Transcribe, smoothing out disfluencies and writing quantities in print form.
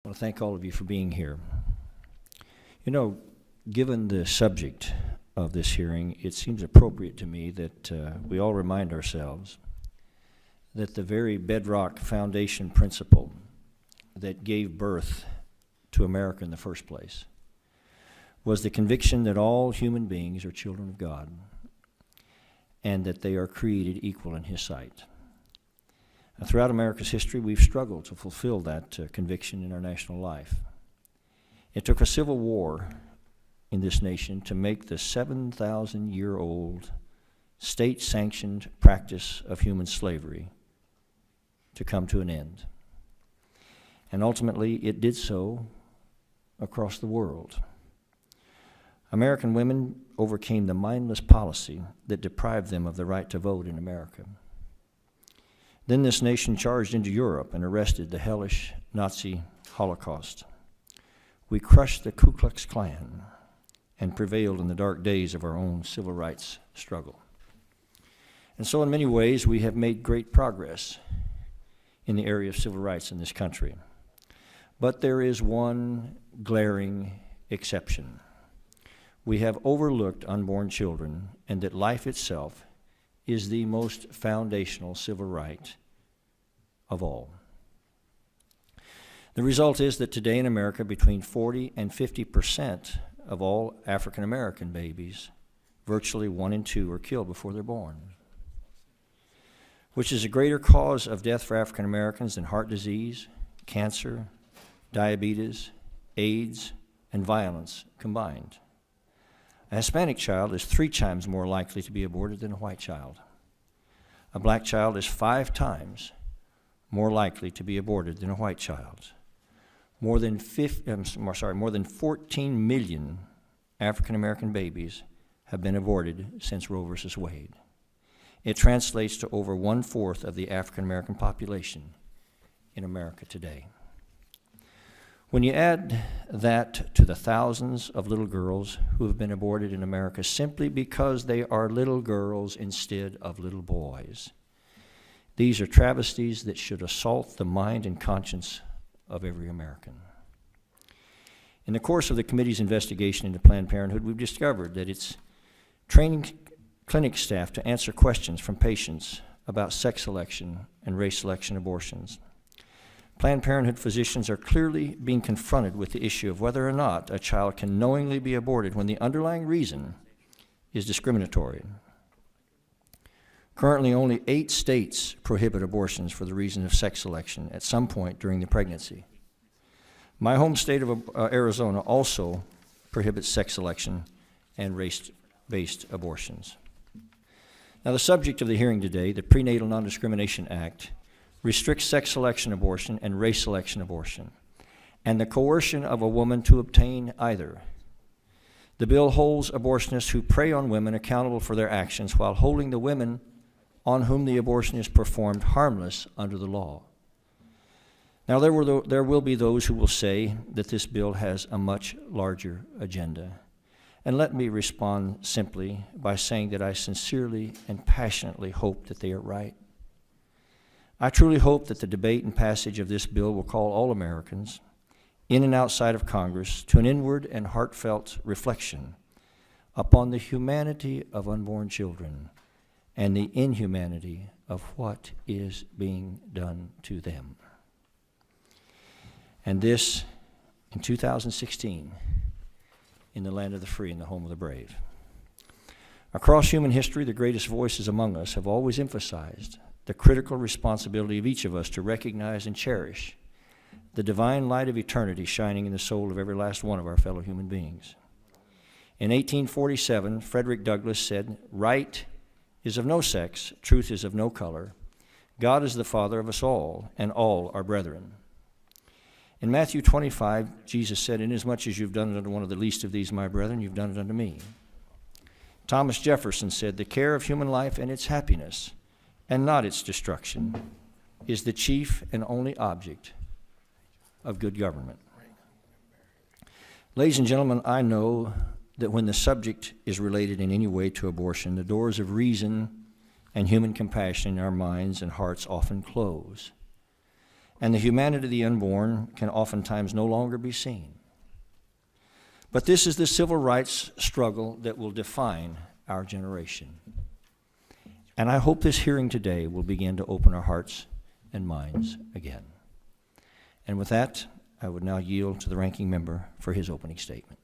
I want to thank all of you for being here. You know, given the subject of this hearing, it seems appropriate to me that we all remind ourselves that the very bedrock foundation principle that gave birth to America in the first place was the conviction that all human beings are children of God and that they are created equal in His sight. Throughout America's history, we've struggled to fulfill that conviction in our national life. It took a civil war in this nation to make the 7,000-year-old state-sanctioned practice of human slavery to come to an end. And ultimately, it did so across the world. American women overcame the mindless policy that deprived them of the right to vote in America. Then this nation charged into Europe and arrested the hellish Nazi Holocaust. We crushed the Ku Klux Klan and prevailed in the dark days of our own civil rights struggle. And so in many ways, we have made great progress in the area of civil rights in this country. But there is one glaring exception. We have overlooked unborn children, and that life itself is the most foundational civil right of all. The result is that today in America, between 40 and 50% of all African American babies, virtually 1 in 2, are killed before they're born, which is a greater cause of death for African Americans than heart disease, cancer, diabetes, AIDS, and violence combined. A Hispanic child is 3 times more likely to be aborted than a white child. A black child is 5 times more likely to be aborted than a white child. More than 14 million African American babies have been aborted since Roe versus Wade. It translates to over 1/4 of the African American population in America today. When you add that to the thousands of little girls who have been aborted in America simply because they are little girls instead of little boys, these are travesties that should assault the mind and conscience of every American. In the course of the committee's investigation into Planned Parenthood, we've discovered that it's training clinic staff to answer questions from patients about sex selection and race selection abortions. Planned Parenthood physicians are clearly being confronted with the issue of whether or not a child can knowingly be aborted when the underlying reason is discriminatory. Currently, only 8 states prohibit abortions for the reason of sex selection at some point during the pregnancy. My home state of Arizona also prohibits sex selection and race-based abortions. Now, the subject of the hearing today, the Prenatal Nondiscrimination Act, restricts sex selection abortion and race selection abortion, and the coercion of a woman to obtain either. The bill holds abortionists who prey on women accountable for their actions while holding the women on whom the abortion is performed harmless under the law. Now, there will be those who will say that this bill has a much larger agenda. And let me respond simply by saying that I sincerely and passionately hope that they are right. I truly hope that the debate and passage of this bill will call all Americans, in and outside of Congress, to an inward and heartfelt reflection upon the humanity of unborn children and the inhumanity of what is being done to them. And this in 2016, in the land of the free and the home of the brave. Across human history, the greatest voices among us have always emphasized the critical responsibility of each of us to recognize and cherish the divine light of eternity shining in the soul of every last one of our fellow human beings. In 1847, Frederick Douglass said, "Right is of no sex, truth is of no color. God is the Father of us all, and all are brethren." In Matthew 25, Jesus said, "Inasmuch as you've done it unto one of the least of these, my brethren, you've done it unto me." Thomas Jefferson said, "The care of human life and its happiness, and not its destruction, is the chief and only object of good government." Ladies and gentlemen, I know that when the subject is related in any way to abortion, the doors of reason and human compassion in our minds and hearts often close. and the humanity of the unborn can oftentimes no longer be seen. But this is the civil rights struggle that will define our generation. And I hope this hearing today will begin to open our hearts and minds again. And with that, I would now yield to the ranking member for his opening statement.